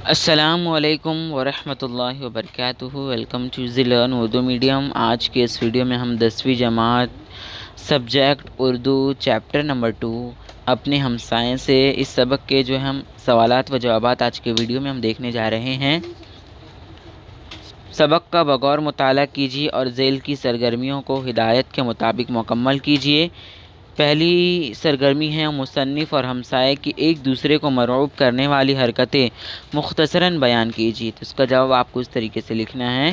السلام علیکم ورحمۃ اللہ وبرکاتہ۔ Welcome to the learn Urdu medium. آج کے اس ویڈیو میں ہم 10ویں جماعت سبجیکٹ اردو چیپٹر نمبر 2 اپنے ہمسائیں سے اس سبق کے جو ہم سوالات و جوابات آج کے ویڈیو میں ہم دیکھنے جا رہے ہیں۔ سبق کا بغور مطالعہ کیجیے اور ذیل کی سرگرمیوں کو ہدایت کے مطابق مکمل کیجیے۔ پہلی سرگرمی ہے مصنف اور ہمسائے کی ایک دوسرے کو مرعوب کرنے والی حرکتیں مختصراً بیان کیجیے۔ تو اس کا جواب آپ کو اس طریقے سے لکھنا ہے۔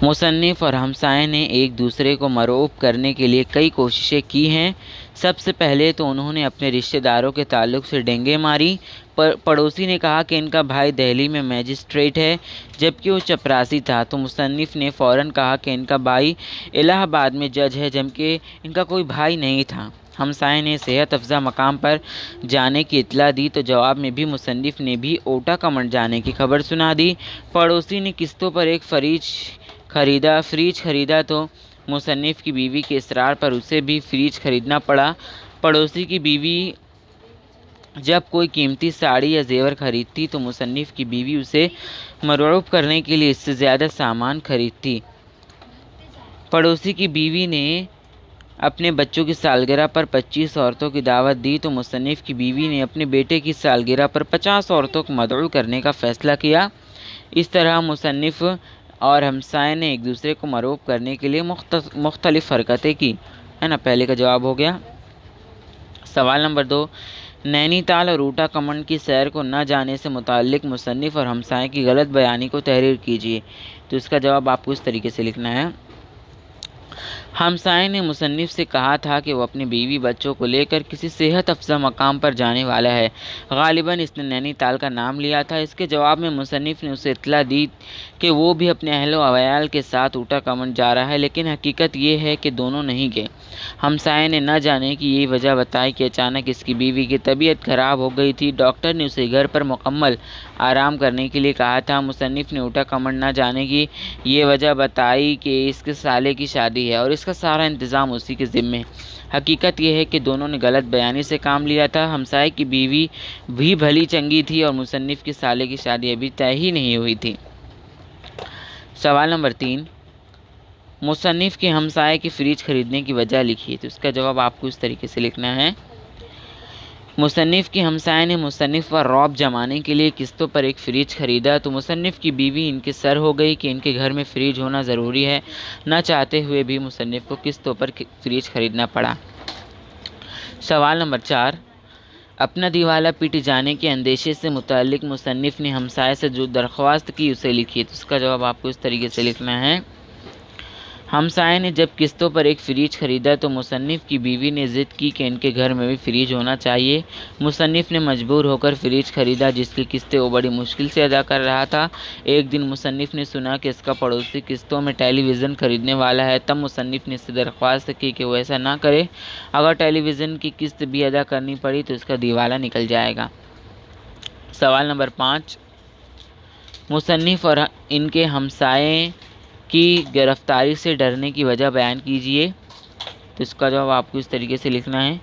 مصنف اور ہمسائے نے ایک دوسرے کو مرعوب کرنے کے لیے کئی کوششیں کی ہیں۔ سب سے پہلے تو انہوں نے اپنے رشتہ داروں کے تعلق سے ڈینگیں ماری۔ پڑوسی نے کہا کہ ان کا بھائی دہلی میں میجسٹریٹ ہے جبکہ وہ چپراسی تھا، تو مصنف نے فوراً کہا کہ ان کا بھائی الہ آباد میں جج ہے جبکہ ان کا کوئی بھائی نہیں تھا۔ ہمسائے نے صحت افزا مقام پر جانے کی اطلاع دی تو جواب میں بھی مصنف نے بھی اوٹا کمنڈ جانے کی خبر سنا دی۔ پڑوسی نے قسطوں پر ایک فریج خریدا تو مصنف کی بیوی کے اصرار پر اسے بھی فریج خریدنا پڑا۔ پڑوسی کی بیوی جب کوئی قیمتی ساڑی یا زیور خریدتی تو مصنف کی بیوی اسے مرعوب کرنے کے لیے اس سے زیادہ سامان خریدتی۔ پڑوسی کی بیوی نے اپنے بچوں کی سالگرہ پر 25 عورتوں کی دعوت دی تو مصنف کی بیوی نے اپنے بیٹے کی سالگرہ پر 50 عورتوں کو مدعو کرنے کا فیصلہ کیا۔ اس طرح مصنف اور ہمسائے نے ایک دوسرے کو مرعوب کرنے کے لیے مختلف حرکتیں کی ہے نا۔ پہلے کا جواب ہو گیا۔ سوال نمبر 2، نینی تال اور اوٹا کمنڈ کی سیر کو نہ جانے سے متعلق مصنف اور ہمسائے کی غلط بیانی کو تحریر کیجیے۔ تو اس کا جواب آپ کو اس طریقے سے لکھنا ہے۔ ہمسائے نے مصنف سے کہا تھا کہ وہ اپنی بیوی بچوں کو لے کر کسی صحت افزا مقام پر جانے والا ہے۔ غالباً اس نے نینی تال کا نام لیا تھا۔ اس کے جواب میں مصنف نے اسے اطلاع دی کہ وہ بھی اپنے اہل و عیال کے ساتھ اوٹا کمنڈ جا رہا ہے، لیکن حقیقت یہ ہے کہ دونوں نہیں گئے۔ ہمسائے نے نہ جانے کی یہ وجہ بتائی کہ اچانک اس کی بیوی کی طبیعت خراب ہو گئی تھی۔ ڈاکٹر نے اسے گھر پر مکمل آرام کرنے کے لیے کہا تھا۔ مصنف نے اوٹا کمنڈ نہ جانے کی یہ وجہ بتائی کہ اس کے سالے کی شادی ہے اور اس کا سارا انتظام اسی کے ذمے ہے۔ حقیقت یہ ہے کہ دونوں نے غلط بیانی سے کام لیا تھا۔ ہمسائے کی بیوی بھی بھلی چنگی تھی اور مصنف کے سالے کی شادی ابھی طے ہی نہیں ہوئی تھی۔ سوال نمبر 3، مصنف کے ہمسائے کی فریج خریدنے کی وجہ لکھیے۔ تو اس کا جواب آپ کو اس طریقے سے لکھنا ہے۔ مصنف کے ہمسائے نے مصنف پر رعب جمانے کے لیے قسطوں پر ایک فریج خریدا تو مصنف کی بیوی ان کے سر ہو گئی کہ ان کے گھر میں فریج ہونا ضروری ہے۔ نہ چاہتے ہوئے بھی مصنف کو قسطوں پر فریج خریدنا پڑا۔ سوال نمبر 4، اپنا دیوالا پیٹ جانے کے اندیشے سے متعلق مصنف نے ہمسائے سے جو درخواست کی اسے لکھیے۔ تو اس کا جواب آپ کو اس طریقے سے لکھنا ہے۔ ہمسائے نے جب قسطوں پر ایک فریج خریدا تو مصنف کی بیوی نے ضد کی کہ ان کے گھر میں بھی فریج ہونا چاہیے۔ مصنف نے مجبور ہو کر فریج خریدا جس کی قسطیں وہ بڑی مشکل سے ادا کر رہا تھا۔ ایک دن مصنف نے سنا کہ اس کا پڑوسی قسطوں میں ٹیلی ویژن خریدنے والا ہے، تب مصنف نے اس سے درخواست کی کہ وہ ایسا نہ کرے۔ اگر ٹیلی ویژن کی قسط بھی ادا کرنی پڑی تو اس کا دیوالا نکل جائے گا۔ سوال نمبر 5، مصنف اور ان کے ہمسائے کی گرفتاری سے ڈرنے کی وجہ بیان کیجیے۔ تو اس کا جواب آپ کو اس طریقے سے لکھنا ہے۔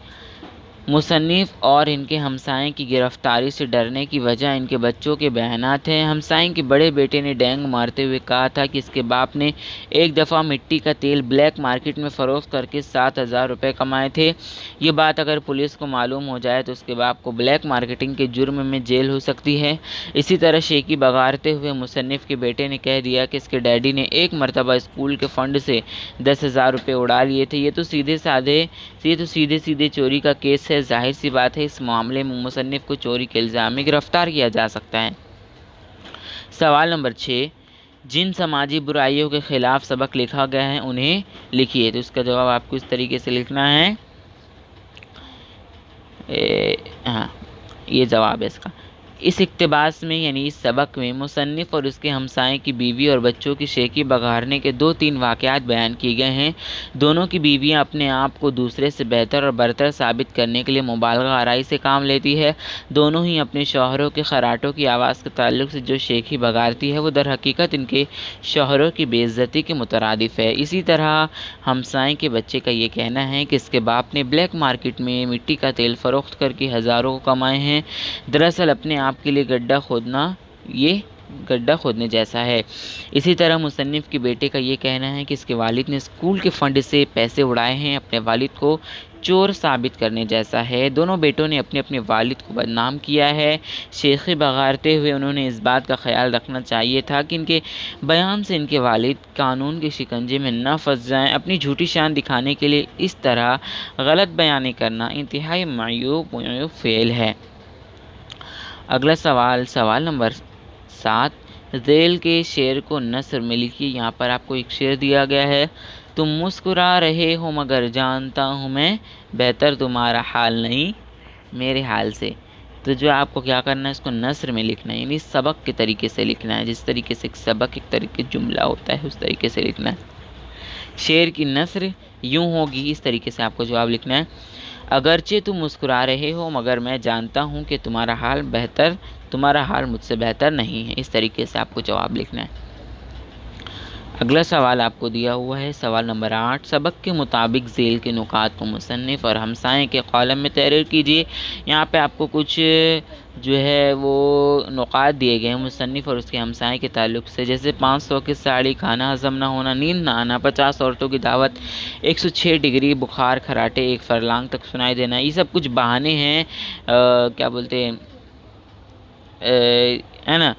مصنف اور ان کے ہمسائے کی گرفتاری سے ڈرنے کی وجہ ان کے بچوں کے بیانات ہیں۔ ہمسائے کے بڑے بیٹے نے ڈینگ مارتے ہوئے کہا تھا کہ اس کے باپ نے ایک دفعہ مٹی کا تیل بلیک مارکیٹ میں فروخت کر کے 7,000 روپے کمائے تھے۔ یہ بات اگر پولیس کو معلوم ہو جائے تو اس کے باپ کو بلیک مارکیٹنگ کے جرم میں جیل ہو سکتی ہے۔ اسی طرح شیخی بگاڑتے ہوئے مصنف کے بیٹے نے کہہ دیا کہ اس کے ڈیڈی نے ایک مرتبہ اسکول کے فنڈ سے 10,000 روپے اڑا لیے تھے۔ یہ تو سیدھے چوری کا کیس ہے۔ ظاہر سی بات ہے اس معاملے میں مصنف کو چوری کے الزام میں گرفتار کیا جا سکتا ہے۔ سوال نمبر 6، جن سماجی برائیوں کے خلاف سبق لکھا گیا ہے انہیں لکھیے۔ تو اس کا جواب آپ کو اس طریقے سے لکھنا ہے۔ یہ جواب ہے اس کا۔ اس اقتباس میں یعنی اس سبق میں مصنف اور اس کے ہمسائے کی بیوی اور بچوں کی شیخی بگارنے کے 2-3 واقعات بیان کیے گئے ہیں۔ دونوں کی بیویاں اپنے آپ کو دوسرے سے بہتر اور برتر ثابت کرنے کے لیے مبالغہ آرائی سے کام لیتی ہے۔ دونوں ہی اپنے شوہروں کے خراٹوں کی آواز کے تعلق سے جو شیخی بگارتی ہے وہ در حقیقت ان کے شوہروں کی بے عزتی کے مترادف ہے۔ اسی طرح ہمسائے کے بچے کا یہ کہنا ہے کہ اس کے باپ نے بلیک مارکیٹ میں مٹی کا تیل فروخت کر کے ہزاروں کمائے ہیں۔ دراصل اپنے آپ کے لیے گڈھا کھودنا یہ گڈھا کھودنے جیسا ہے۔ اسی طرح مصنف کے بیٹے کا یہ کہنا ہے کہ اس کے والد نے اسکول کے فنڈ سے پیسے اڑائے ہیں، اپنے والد کو چور ثابت کرنے جیسا ہے۔ دونوں بیٹوں نے اپنے اپنے والد کو بدنام کیا ہے۔ شیخی بگارتے ہوئے انہوں نے اس بات کا خیال رکھنا چاہیے تھا کہ ان کے بیان سے ان کے والد قانون کے شکنجے میں نہ پھنس جائیں۔ اپنی جھوٹی شان دکھانے کے لیے اس طرح غلط بیانیں کرنا انتہائی معیوب فعل ہے۔ اگلا سوال نمبر 7، ذیل کے شعر کو نثر میں لکھیے۔ یہاں پر آپ کو ایک شعر دیا گیا ہے، تم مسکرا رہے ہو مگر جانتا ہوں میں، بہتر تمہارا حال نہیں میرے حال سے۔ تو جو آپ کو کیا کرنا ہے، اس کو نثر میں لکھنا ہے، یعنی سبق کے طریقے سے لکھنا ہے۔ جس طریقے سے ایک سبق ایک طریقے جملہ ہوتا ہے اس طریقے سے لکھنا ہے۔ شعر کی نثر یوں ہوگی، اس طریقے سے آپ کو جواب لکھنا ہے، اگرچہ تم مسکرا رہے ہو مگر میں جانتا ہوں کہ تمہارا حال مجھ سے بہتر نہیں ہے۔ اس طریقے سے آپ کو جواب لکھنا ہے۔ اگلا سوال آپ کو دیا ہوا ہے، سوال نمبر 8، سبق کے مطابق ذیل کے نکات کو مصنف اور ہمسائے کے کالم میں تحریر کیجیے۔ یہاں پہ آپ کو کچھ جو ہے وہ نکات دیے گئے ہیں مصنف اور اس کے ہمسائے کے تعلق سے، جیسے 500 کی ساڑی، کھانا ہضم نہ ہونا، نیند نہ آنا، 50 عورتوں کی دعوت، 106 ڈگری بخار، کھراٹے 1 فرلانگ تک سنائی دینا۔ یہ سب کچھ بہانے ہیں، کیا بولتے ہیں ہے نا۔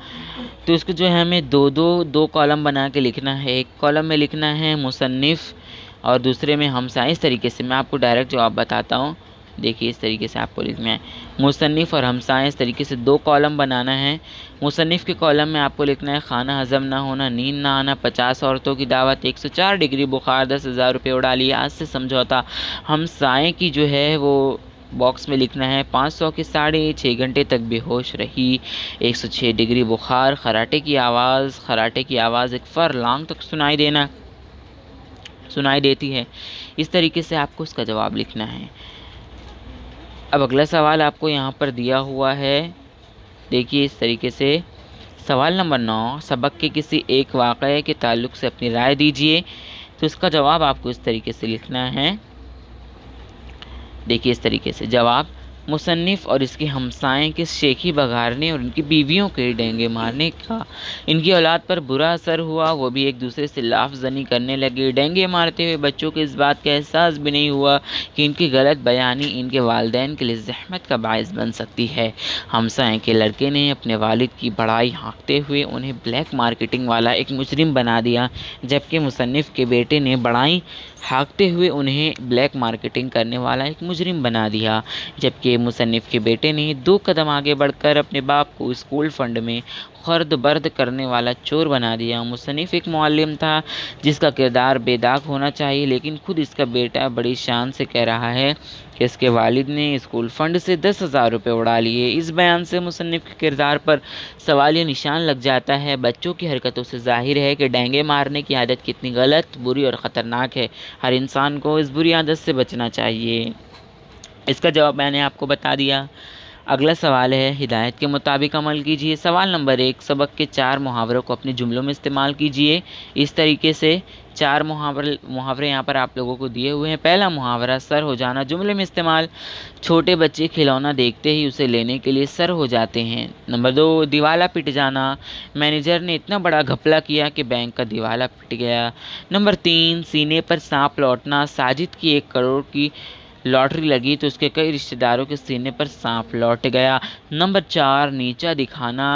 تو اس کو جو ہے ہمیں دو کالم بنا کے لکھنا ہے۔ ایک کالم میں لکھنا ہے مصنف اور دوسرے میں ہمسائے۔ اس طریقے سے میں آپ کو ڈائریکٹ جواب بتاتا ہوں، دیکھیے اس طریقے سے آپ کو لکھنا ہے، مصنف اور ہمسائے، اس طریقے سے 2 کالم بنانا ہے۔ مصنف کے کالم میں آپ کو لکھنا ہے کھانا ہضم نہ ہونا، نیند نہ آنا، 50 عورتوں کی دعوت، 104 ڈگری بخار، 10,000 روپے اڑا لیے آج سے سمجھوتا۔ ہمسائے کی جو ہے وہ باکس میں لکھنا ہے 500 کی ساڑی، 6 گھنٹے تک بے ہوش رہی، 106 ڈگری بخار، کھراٹے کی آواز 1 فرلانگ تک سنائی دیتی ہے۔ اس طریقے سے آپ کو اس کا جواب لکھنا ہے۔ اب اگلا سوال آپ کو یہاں پر دیا ہوا ہے، دیکھیے اس طریقے سے، سوال نمبر 9، سبق کے کسی ایک واقعے کے تعلق سے اپنی رائے دیجیے۔ تو اس کا جواب آپ کو اس طریقے سے لکھنا ہے، دیکھیے اس طریقے سے جواب، مصنف اور اس کے ہمسائے کے شیخی بگارنے اور ان کی بیویوں کے ڈینگے مارنے کا ان کی اولاد پر برا اثر ہوا، وہ بھی ایک دوسرے سے لاف زنی کرنے لگے۔ ڈینگے مارتے ہوئے بچوں کو اس بات کا احساس بھی نہیں ہوا کہ ان کی غلط بیانی ان کے والدین کے لیے زحمت کا باعث بن سکتی ہے۔ ہمسائے کے لڑکے نے اپنے والد کی بڑائی ہانکتے ہوئے انہیں بلیک مارکیٹنگ والا ایک مجرم بنا دیا، جبکہ مصنف کے بیٹے نے بڑائی ہانکتے ہوئے انہیں بلیک مارکیٹنگ کرنے والا ایک مجرم بنا دیا، جبکہ مصنف کے بیٹے نے 2 قدم آگے بڑھ کر اپنے باپ کو اسکول فنڈ میں خرد برد کرنے والا چور بنا دیا۔ مصنف ایک معلم تھا جس کا کردار بے داغ ہونا چاہیے، لیکن خود اس کا بیٹا بڑی شان سے کہہ رہا ہے کہ اس کے والد نے اسکول فنڈ سے 10,000 روپے اڑا لیے۔ اس بیان سے مصنف کے کردار پر سوالیہ نشان لگ جاتا ہے۔ بچوں کی حرکتوں سے ظاہر ہے کہ ڈینگے مارنے کی عادت کتنی غلط، بری اور خطرناک ہے۔ ہر انسان کو اس بری عادت سے بچنا چاہیے۔ اس کا جواب میں نے آپ کو بتا دیا۔ اگلا سوال ہے، ہدایت کے مطابق عمل کیجیے۔ سوال نمبر 1، سبق کے 4 محاوروں کو اپنے جملوں میں استعمال کیجیے۔ اس طریقے سے 4 محاورے یہاں پر آپ لوگوں کو دیے ہوئے ہیں۔ پہلا محاورہ، سر ہو جانا، جملے میں استعمال، چھوٹے بچے کھلونا دیکھتے ہی اسے لینے کے لیے سر ہو جاتے ہیں۔ نمبر 2، دیوالا پٹ جانا، مینیجر نے اتنا بڑا گھپلا کیا کہ بینک کا دیوالا پٹ گیا۔ نمبر 3، سینے پر سانپ لوٹنا، ساجد کی 1 کروڑ کی لاٹری لگی تو اس کے کئی رشتہ داروں کے سینے پر سانپ لوٹ گیا۔ نمبر 4، نیچا دکھانا،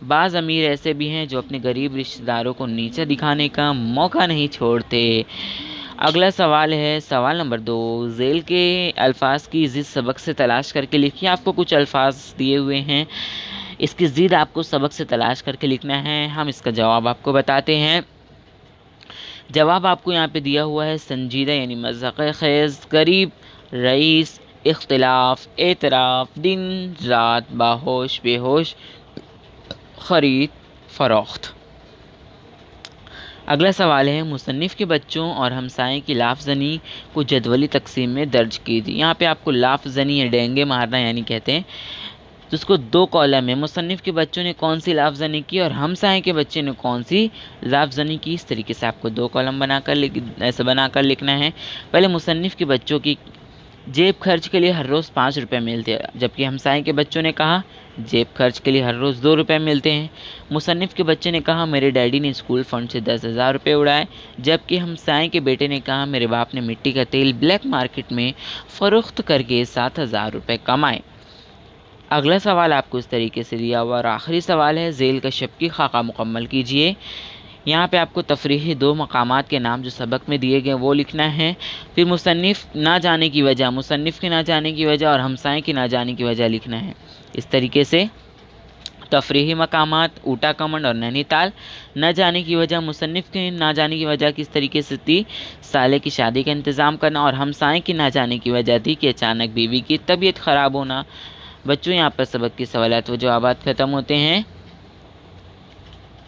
بعض امیر ایسے بھی ہیں جو اپنے غریب رشتہ داروں کو نیچا دکھانے کا موقع نہیں چھوڑتے۔ اگلا سوال ہے، سوال نمبر 2، ذیل کے الفاظ کی ضد سبق سے تلاش کر کے لکھیے۔ آپ کو کچھ الفاظ دیے ہوئے ہیں، اس کی ضد آپ کو سبق سے تلاش کر کے لکھنا ہے۔ ہم اس کا جواب آپ کو بتاتے ہیں۔ جواب آپ کو یہاں پہ دیا ہوا ہے، سنجیدہ یعنی مذاق خیز، غریب، رئیس، اختلاف، اعتراف، دن رات، باہوش، بے ہوش، خرید فروخت۔ اگلا سوال ہے مصنف کے بچوں اور ہمسائیں کی لاف زنی کو جدولی تقسیم میں درج کیجیے۔ یہاں پہ آپ کو لاف زنی یا ڈینگے مارنا یعنی کہتے ہیں، تو اس کو دو کالم ہے، مصنف کے بچوں نے کون سی لاف زنی کی اور ہمسائیں کے بچے نے کون سی لاف زنی کی، اس طریقے سے آپ کو دو کالم بنا کر لکھنا ہے۔ پہلے مصنف کے بچوں کی جیب خرچ کے لیے ہر روز 5 روپے ملتے ہیں، جبکہ ہمسائیں کے بچوں نے کہا جیب خرچ کے لیے ہر روز 2 روپے ملتے ہیں۔ مصنف کے بچے نے کہا میرے ڈیڈی نے اسکول فنڈ سے 10,000 روپے اڑائے، جبکہ ہمسائیں کے بیٹے نے کہا میرے باپ نے مٹی کا تیل بلیک مارکیٹ میں فروخت کر کے 7,000 روپے کمائے۔ اگلا سوال آپ کو اس طریقے سے دیا ہوا اور آخری سوال ہے ذیل کشف کی خاکہ مکمل کیجیے۔ یہاں پہ آپ کو تفریحی 2 مقامات کے نام جو سبق میں دیے گئے وہ لکھنا ہے، پھر مصنف نہ جانے کی وجہ، مصنف کے نہ جانے کی وجہ اور ہمسائیں کی نہ جانے کی وجہ لکھنا ہے۔ اس طریقے سے تفریحی مقامات اوٹا کمنڈ اور نینی تال، نہ جانے کی وجہ، مصنف کے نہ جانے کی وجہ کس طریقے سے تھی، سالے کی شادی کا انتظام کرنا، اور ہمسائیں کی نہ جانے کی وجہ تھی کہ اچانک بیوی کی طبیعت خراب ہونا۔ بچوں یہاں پر سبق کی سوالات و جوابات ختم ہوتے ہیں۔